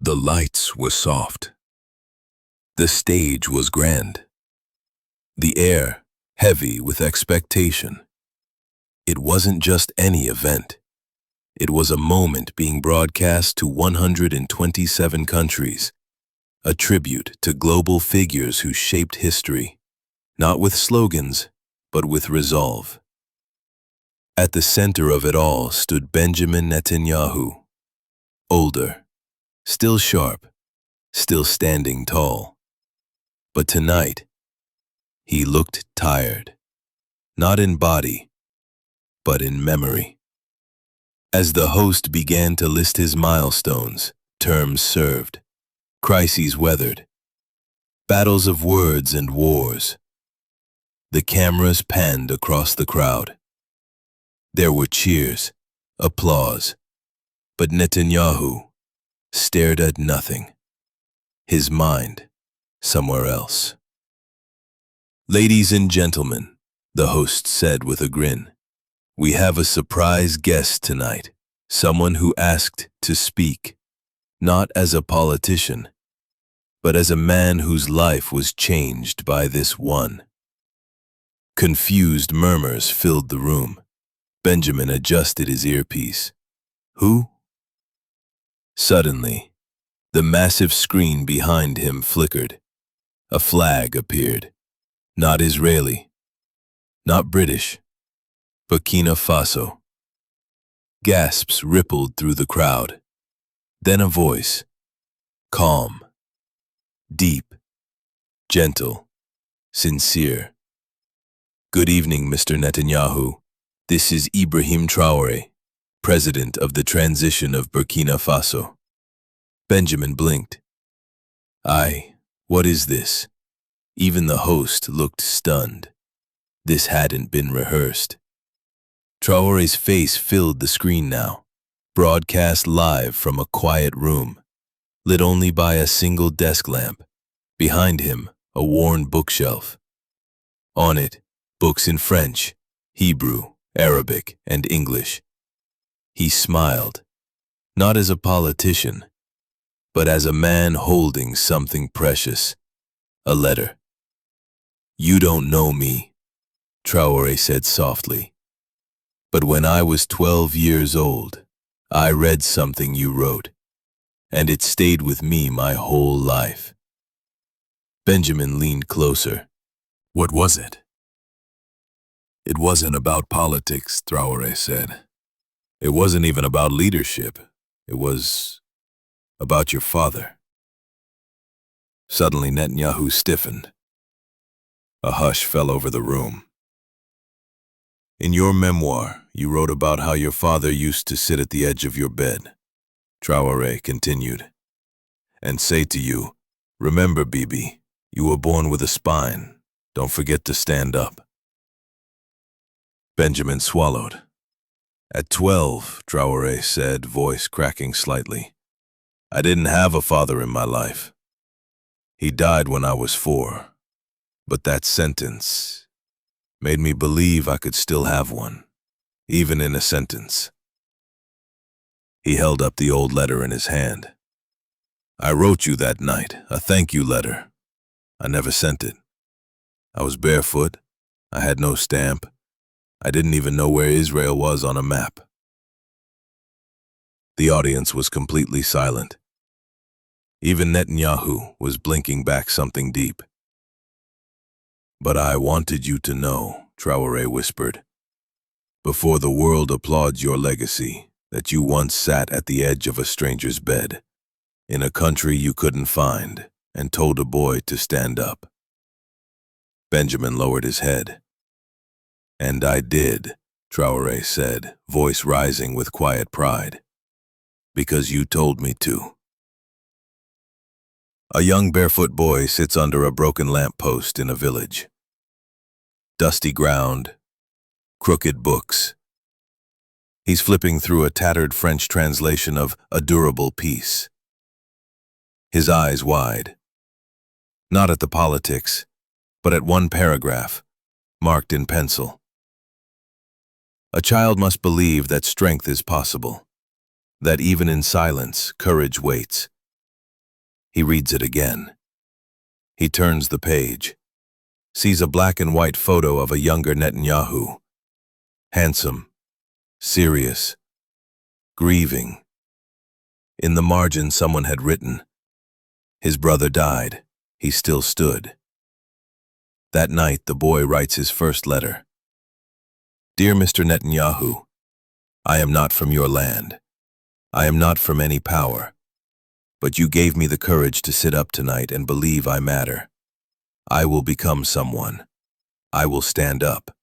The lights were soft. The stage was grand. The air heavy with expectation. It wasn't just any event. It was a moment being broadcast to 127 countries, a tribute to global figures who shaped history, not with slogans, but with resolve. At the center of it all stood Benjamin Netanyahu, older, still sharp, still standing tall. But tonight, he looked tired, not in body, but in memory. As the host began to list his milestones, terms served, crises weathered, battles of words and wars, the cameras panned across the crowd. There were cheers, applause, but Netanyahu stared at nothing, his mind somewhere else. "Ladies and gentlemen," the host said with a grin, "we have a surprise guest tonight, someone who asked to speak, not as a politician, but as a man whose life was changed by this one." Confused murmurs filled the room. Benjamin adjusted his earpiece. Who? Suddenly, the massive screen behind him flickered. A flag appeared. Not Israeli, not British, Burkina Faso. Gasps rippled through the crowd. Then a voice, calm, deep, gentle, sincere. "Good evening, Mr. Netanyahu. This is Ibrahim Traoré, President of the Transition of Burkina Faso." Benjamin blinked. What is this?" Even the host looked stunned. This hadn't been rehearsed. Traoré's face filled the screen now, broadcast live from a quiet room, lit only by a single desk lamp. Behind him, a worn bookshelf. On it, books in French, Hebrew, Arabic, and English. He smiled, not as a politician, but as a man holding something precious, a letter. "You don't know me," Traoré said softly, "but when I was 12 years old, I read something you wrote, and it stayed with me my whole life." Benjamin leaned closer. "What was it?" "It wasn't about politics," Traoré said. "It wasn't even about leadership. It was about your father." Suddenly Netanyahu stiffened. A hush fell over the room. "In your memoir, you wrote about how your father used to sit at the edge of your bed," Traoré continued, "and say to you, 'Remember, Bibi, you were born with a spine. Don't forget to stand up.'" Benjamin swallowed. "At 12, Traoré said, voice cracking slightly, I didn't have a father in my life. He died when I was 4. But that sentence made me believe I could still have one, even in a sentence." He held up the old letter in his hand. "I wrote you that night, a thank you letter. I never sent it. I was barefoot. I had no stamp. I didn't even know where Israel was on a map." The audience was completely silent. Even Netanyahu was blinking back something deep. "But I wanted you to know," Traoré whispered, "before the world applauds your legacy, that you once sat at the edge of a stranger's bed, in a country you couldn't find, and told a boy to stand up." Benjamin lowered his head. "And I did," Traoré said, voice rising with quiet pride, "because you told me to." A young barefoot boy sits under a broken lamppost in a village. Dusty ground, crooked books. He's flipping through a tattered French translation of A Durable Peace. His eyes wide, not at the politics, but at one paragraph, marked in pencil. "A child must believe that strength is possible, that even in silence, courage waits, He reads it again. He turns the page, sees a black and white photo of a younger Netanyahu. Handsome, serious, grieving. In the margin, someone had written, "His brother died. He still stood." That night, the boy writes his first letter. "Dear Mr. Netanyahu, I am not from your land. I am not from any power. But you gave me the courage to sit up tonight and believe I matter. I will become someone. I will stand up.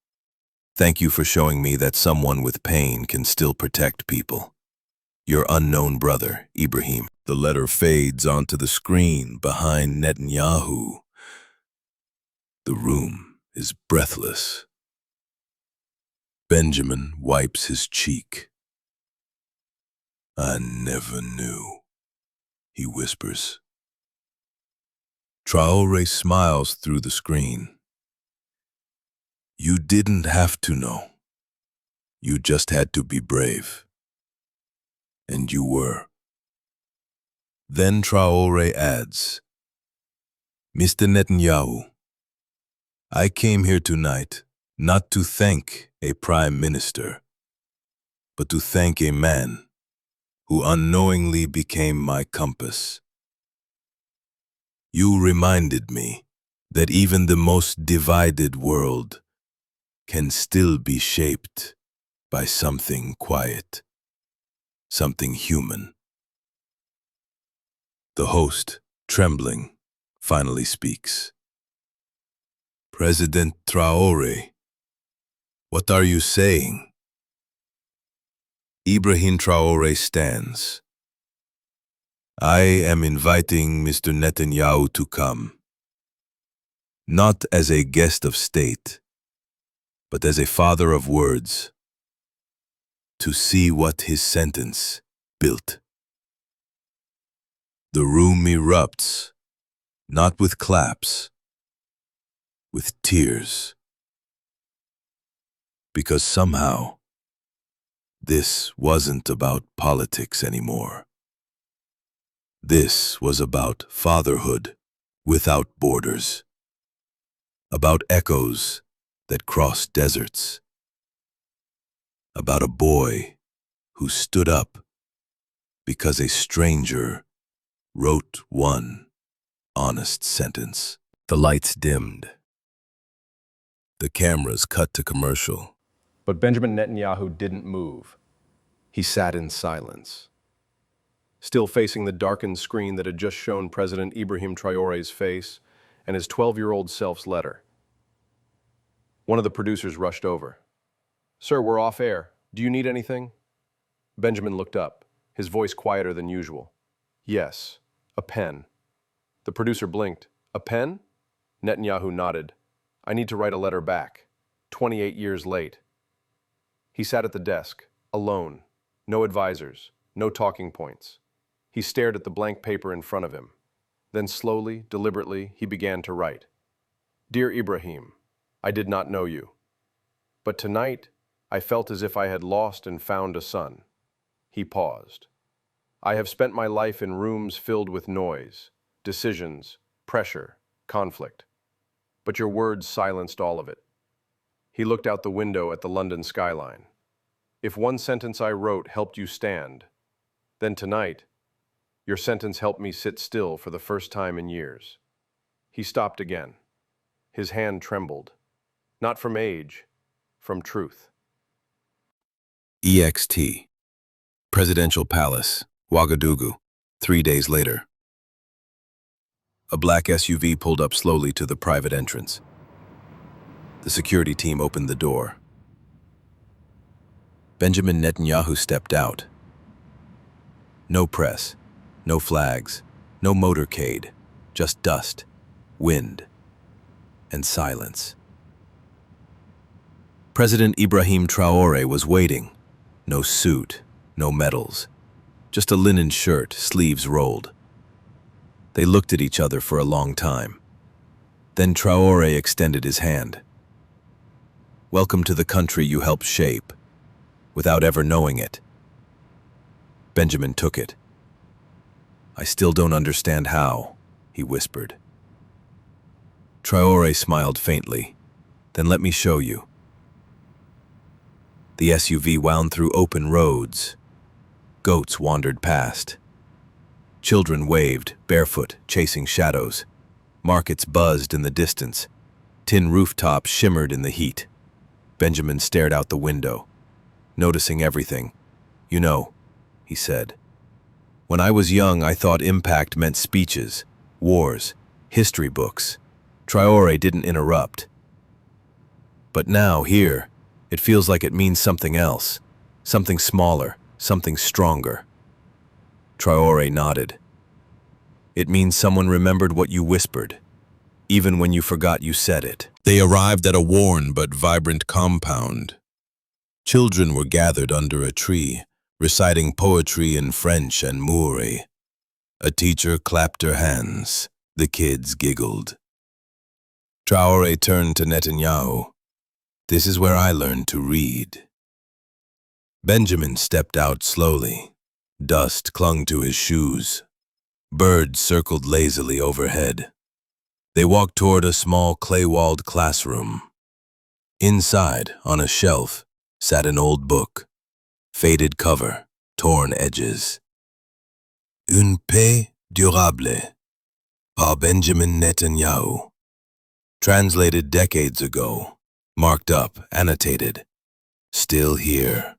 Thank you for showing me that someone with pain can still protect people. Your unknown brother, Ibrahim." The letter fades onto the screen behind Netanyahu. The room is breathless. Benjamin wipes his cheek. "I never knew," he whispers. Traoré smiles through the screen. "You didn't have to know. You just had to be brave. And you were." Then Traoré adds, "Mr. Netanyahu, I came here tonight not to thank a prime minister, but to thank a man who unknowingly became my compass. You reminded me that even the most divided world can still be shaped by something quiet, something human." The host, trembling, finally speaks. "President Traoré, what are you saying?" Ibrahim Traoré stands. "I am inviting Mr. Netanyahu to come, not as a guest of state, but as a father of words, to see what his sentence built." The room erupts, not with claps, with tears. Because somehow, this wasn't about politics anymore. This was about fatherhood without borders, about echoes that crossed deserts, about a boy who stood up because a stranger wrote one honest sentence. The lights dimmed. The cameras cut to commercial. But Benjamin Netanyahu didn't move. He sat in silence, still facing the darkened screen that had just shown President Ibrahim Traoré's face and his 12-year-old self's letter. One of the producers rushed over. "Sir, we're off air. Do you need anything?" Benjamin looked up, his voice quieter than usual. "Yes, a pen." The producer blinked. "A pen?" Netanyahu nodded. "I need to write a letter back. 28 years late." He sat at the desk, alone, no advisors, no talking points. He stared at the blank paper in front of him. Then slowly, deliberately, he began to write. "Dear Ibrahim, I did not know you. But tonight, I felt as if I had lost and found a son." He paused. "I have spent my life in rooms filled with noise, decisions, pressure, conflict. But your words silenced all of it." He looked out the window at the London skyline. "If one sentence I wrote helped you stand, then tonight, your sentence helped me sit still for the first time in years." He stopped again. His hand trembled, not from age, from truth. EXT. Presidential Palace, Ouagadougou, 3 days later. A black SUV pulled up slowly to the private entrance. The security team opened the door. Benjamin Netanyahu stepped out. No press, no flags, no motorcade, just dust, wind, and silence. President Ibrahim Traoré was waiting. No suit, no medals, just a linen shirt, sleeves rolled. They looked at each other for a long time. Then Traoré extended his hand. "Welcome to the country you helped shape, without ever knowing it." Benjamin took it. I still don't understand how, he whispered. Traoré smiled faintly. Then let me show you. The SUV wound through open roads. Goats wandered past. Children waved, barefoot, chasing shadows. Markets buzzed in the distance. Tin rooftops shimmered in the heat. Benjamin stared out the window, noticing everything. You know, he said. When I was young, I thought impact meant speeches, wars, history books. Traoré didn't interrupt. But now, here, it feels like it means something else, something smaller, something stronger. Traoré nodded. It means someone remembered what you whispered, even when you forgot you said it. They arrived at a worn but vibrant compound. Children were gathered under a tree, reciting poetry in French and Moore. A teacher clapped her hands. The kids giggled. Traoré turned to Netanyahu. This is where I learned to read. Benjamin stepped out slowly. Dust clung to his shoes. Birds circled lazily overhead. They walked toward a small clay-walled classroom. Inside, on a shelf, sat an old book. Faded cover, torn edges. Une paix durable, par Benjamin Netanyahu. Translated decades ago, marked up, annotated. Still here.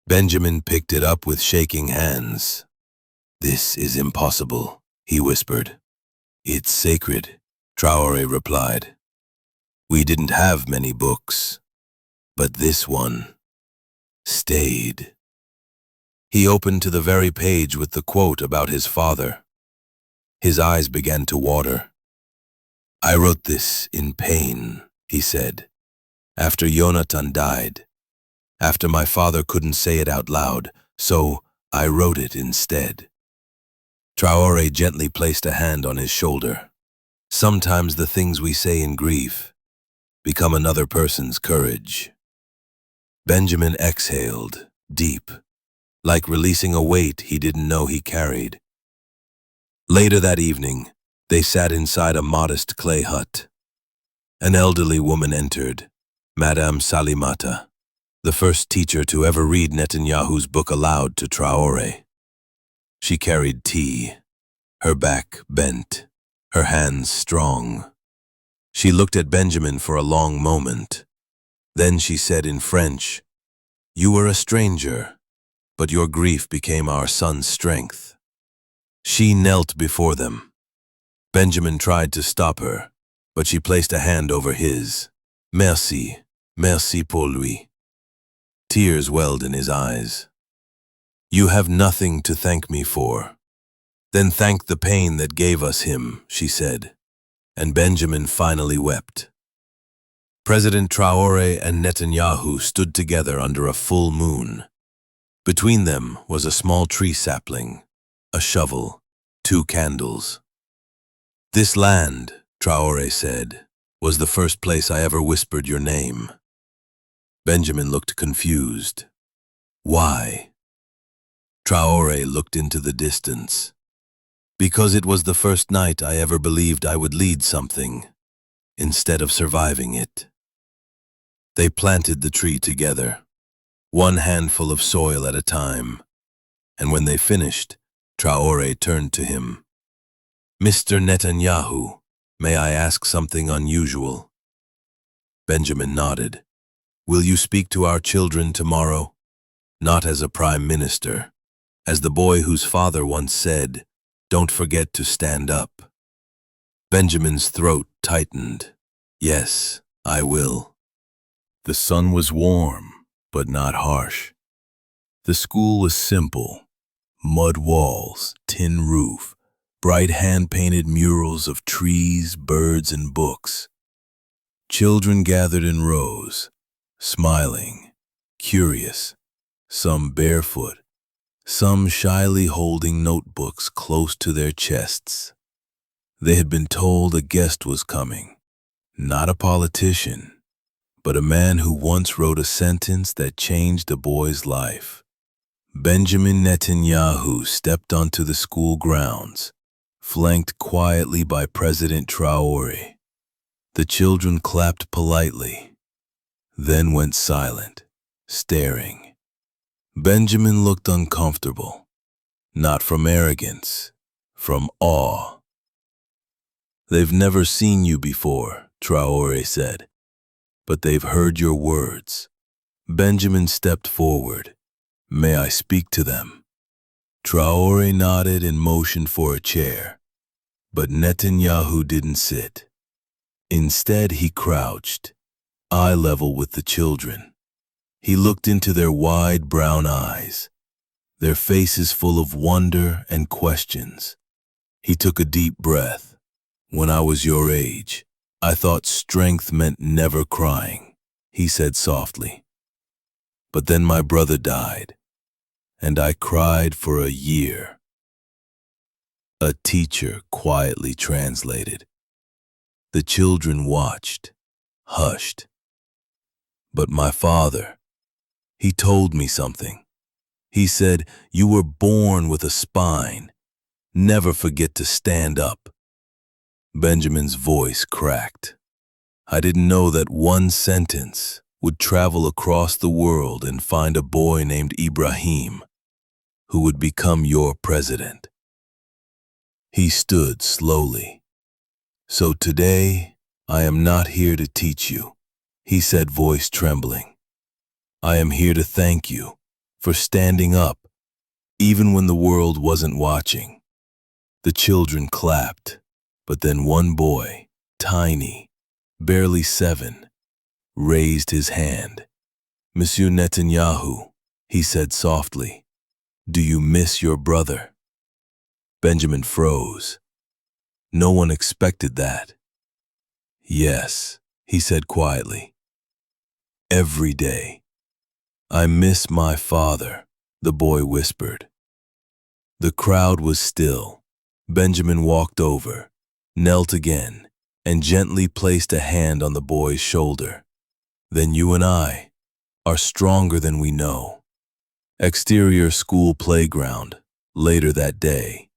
Benjamin picked it up with shaking hands. This is impossible, he whispered. It's sacred, Traoré replied. We didn't have many books, but this one stayed. He opened to the very page with the quote about his father. His eyes began to water. I wrote this in pain, he said, after Jonathan died, after my father couldn't say it out loud, so I wrote it instead. Traoré gently placed a hand on his shoulder. Sometimes the things we say in grief become another person's courage. Benjamin exhaled, deep, like releasing a weight he didn't know he carried. Later that evening, they sat inside a modest clay hut. An elderly woman entered, Madame Salimata, the first teacher to ever read Netanyahu's book aloud to Traoré. She carried tea, her back bent, her hands strong. She looked at Benjamin for a long moment. Then she said in French, You were a stranger, but your grief became our son's strength. She knelt before them. Benjamin tried to stop her, but she placed a hand over his. Merci, merci pour lui. Tears welled in his eyes. You have nothing to thank me for. Then thank the pain that gave us him, she said. And Benjamin finally wept. President Traoré and Netanyahu stood together under a full moon. Between them was a small tree sapling, a shovel, 2 candles. This land, Traoré said, was the first place I ever whispered your name. Benjamin looked confused. Why? Traoré looked into the distance. Because it was the first night I ever believed I would lead something, instead of surviving it. They planted the tree together, one handful of soil at a time, and when they finished, Traoré turned to him. Mr. Netanyahu, may I ask something unusual? Benjamin nodded. Will you speak to our children tomorrow? Not as a prime minister, as the boy whose father once said, don't forget to stand up. Benjamin's throat tightened. Yes, I will. The sun was warm, but not harsh. The school was simple. Mud walls, tin roof, bright hand-painted murals of trees, birds, and books. Children gathered in rows, smiling, curious, some barefoot, some shyly holding notebooks close to their chests. They had been told a guest was coming, not a politician, but a man who once wrote a sentence that changed a boy's life. Benjamin Netanyahu stepped onto the school grounds, flanked quietly by President Traoré. The children clapped politely, then went silent, staring. Benjamin looked uncomfortable, not from arrogance, from awe. "They've never seen you before," Traoré said, "but they've heard your words." Benjamin stepped forward. "May I speak to them?" Traoré nodded and motioned for a chair, but Netanyahu didn't sit. Instead, he crouched, eye level with the children. He looked into their wide brown eyes, their faces full of wonder and questions. He took a deep breath. "When I was your age, I thought strength meant never crying," he said softly. "But then my brother died, and I cried for a year." A teacher quietly translated. The children watched, hushed. "But my father, he told me something. He said, 'You were born with a spine. Never forget to stand up.'" Benjamin's voice cracked. "I didn't know that one sentence would travel across the world and find a boy named Ibrahim who would become your president." He stood slowly. "So today, I am not here to teach you," he said, voice trembling. "I am here to thank you for standing up, even when the world wasn't watching." The children clapped, but then one boy, tiny, barely 7, raised his hand. "Monsieur Netanyahu," he said softly, "do you miss your brother?" Benjamin froze. No one expected that. "Yes," he said quietly. "Every day. I miss my father," the boy whispered. The crowd was still. Benjamin walked over, knelt again, and gently placed a hand on the boy's shoulder. "Then you and I are stronger than we know." Exterior school playground, later that day.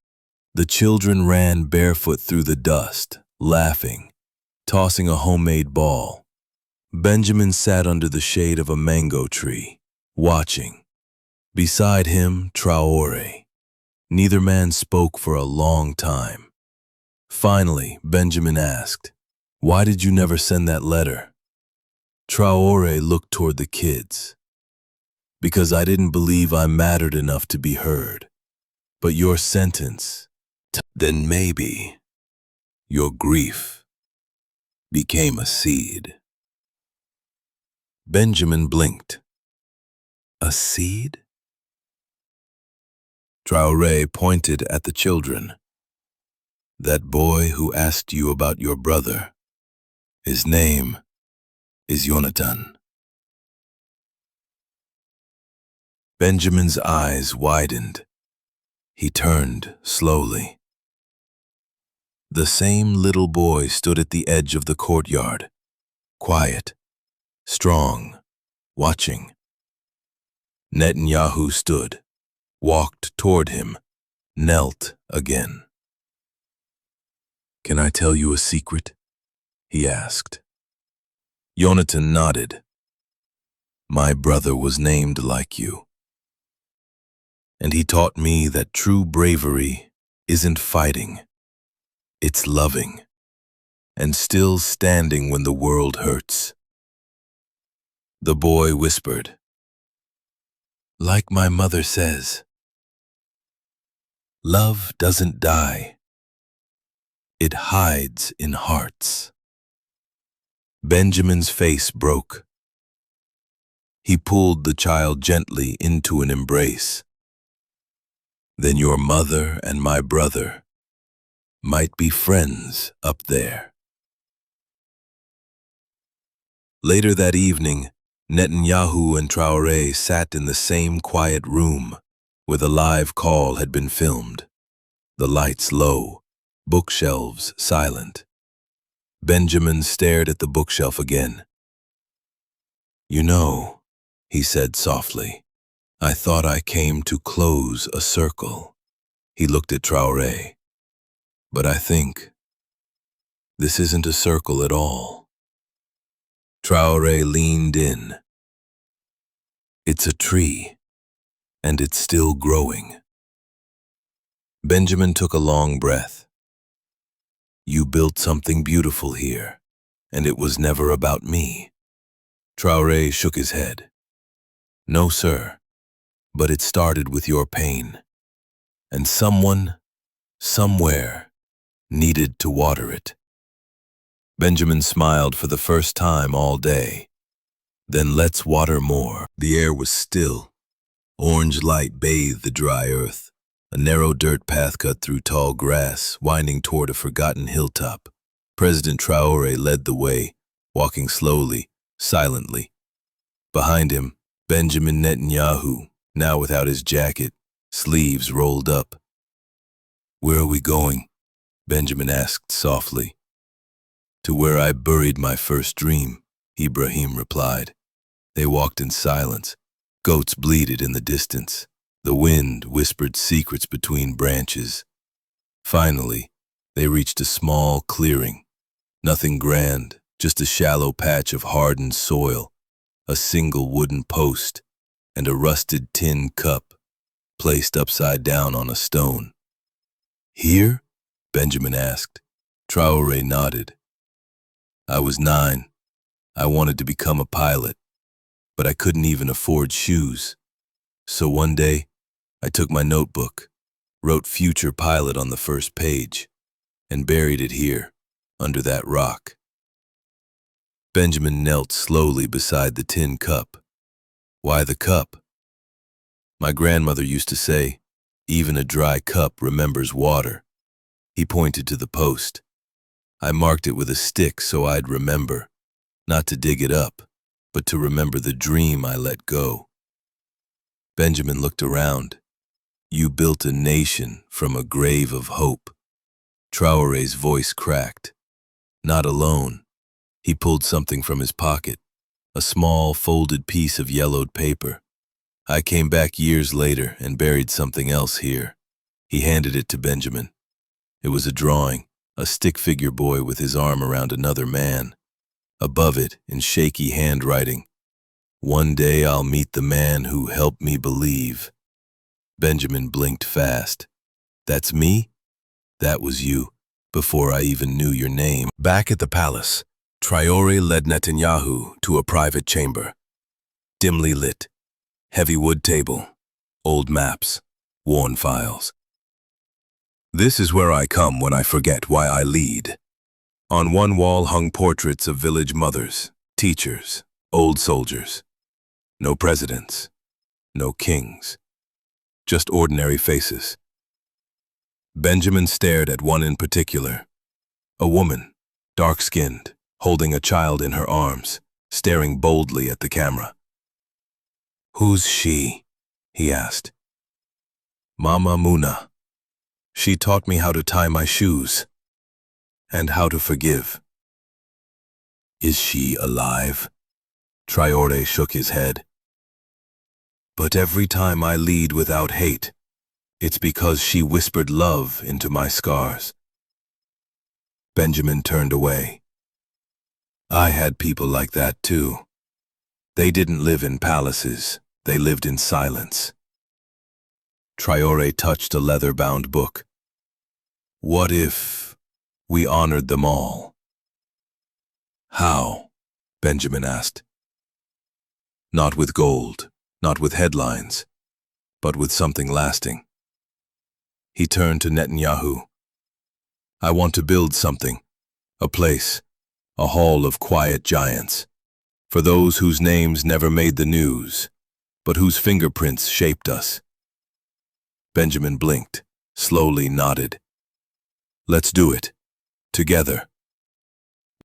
The children ran barefoot through the dust, laughing, tossing a homemade ball. Benjamin sat under the shade of a mango tree, watching. Beside him, Traoré. Neither man spoke for a long time. Finally, Benjamin asked, "Why did you never send that letter?" Traoré looked toward the kids. "Because I didn't believe I mattered enough to be heard. But your sentence, then maybe your grief became a seed." Benjamin blinked. "A seed?" Traoré pointed at the children. "That boy who asked you about your brother, his name is Jonathan." Benjamin's eyes widened. He turned slowly. The same little boy stood at the edge of the courtyard, quiet, strong, watching. Netanyahu stood, walked toward him, knelt again. "Can I tell you a secret?" he asked. Jonathan nodded. "My brother was named like you. And he taught me that true bravery isn't fighting. It's loving, and still standing when the world hurts." The boy whispered, "Like my mother says, love doesn't die. It hides in hearts." Benjamin's face broke. He pulled the child gently into an embrace. "Then your mother and my brother might be friends up there." Later that evening, Netanyahu and Traoré sat in the same quiet room where the live call had been filmed. The lights low, bookshelves silent. Benjamin stared at the bookshelf again. "You know," he said softly, I thought I came to close a circle. He looked at Traoré. But I think this isn't a circle at all. Traoré leaned in. It's a tree, and it's still growing. Benjamin took a long breath. You built something beautiful here, and it was never about me. Traoré shook his head. No, sir, but it started with your pain, and someone, somewhere, needed to water it. Benjamin smiled for the first time all day. Then let's water more. The air was still. Orange light bathed the dry earth. A narrow dirt path cut through tall grass, winding toward a forgotten hilltop. President Traoré led the way, walking slowly, silently. Behind him, Benjamin Netanyahu, now without his jacket, sleeves rolled up. Where are we going? Benjamin asked softly. To where I buried my first dream, Ibrahim replied. They walked in silence. Goats bleated in the distance. The wind whispered secrets between branches. Finally, they reached a small clearing. Nothing grand, just a shallow patch of hardened soil, a single wooden post, and a rusted tin cup placed upside down on a stone. Here? Benjamin asked. Traoré nodded. I was 9. I wanted to become a pilot, but I couldn't even afford shoes. So one day, I took my notebook, wrote future pilot on the first page, and buried it here, under that rock. Benjamin knelt slowly beside the tin cup. Why the cup? My grandmother used to say, even a dry cup remembers water. He pointed to the post. I marked it with a stick so I'd remember, not to dig it up, but to remember the dream I let go. Benjamin looked around. You built a nation from a grave of hope. Traoré's voice cracked. Not alone. He pulled something from his pocket, a small folded piece of yellowed paper. I came back years later and buried something else here. He handed it to Benjamin. It was a drawing, a stick figure boy with his arm around another man. Above it, in shaky handwriting, one day I'll meet the man who helped me believe. Benjamin blinked fast. That's me? That was you, before I even knew your name. Back at the palace, Traoré led Netanyahu to a private chamber. Dimly lit, heavy wood table, old maps, worn files. This is where I come when I forget why I lead. On one wall hung portraits of village mothers, teachers, old soldiers. No presidents, no kings, just ordinary faces. Benjamin stared at one in particular. A woman, dark-skinned, holding a child in her arms, staring boldly at the camera. Who's she? He asked. Mama Muna. She taught me how to tie my shoes and how to forgive. Is she alive? Traoré shook his head. But every time I lead without hate, it's because she whispered love into my scars. Benjamin turned away. I had people like that too. They didn't live in palaces, they lived in silence. Traoré touched a leather-bound book. What if we honored them all? How? Benjamin asked. Not with gold, not with headlines, but with something lasting. He turned to Netanyahu. I want to build something, a place, a hall of quiet giants, for those whose names never made the news, but whose fingerprints shaped us. Benjamin blinked, slowly nodded. Let's do it, together.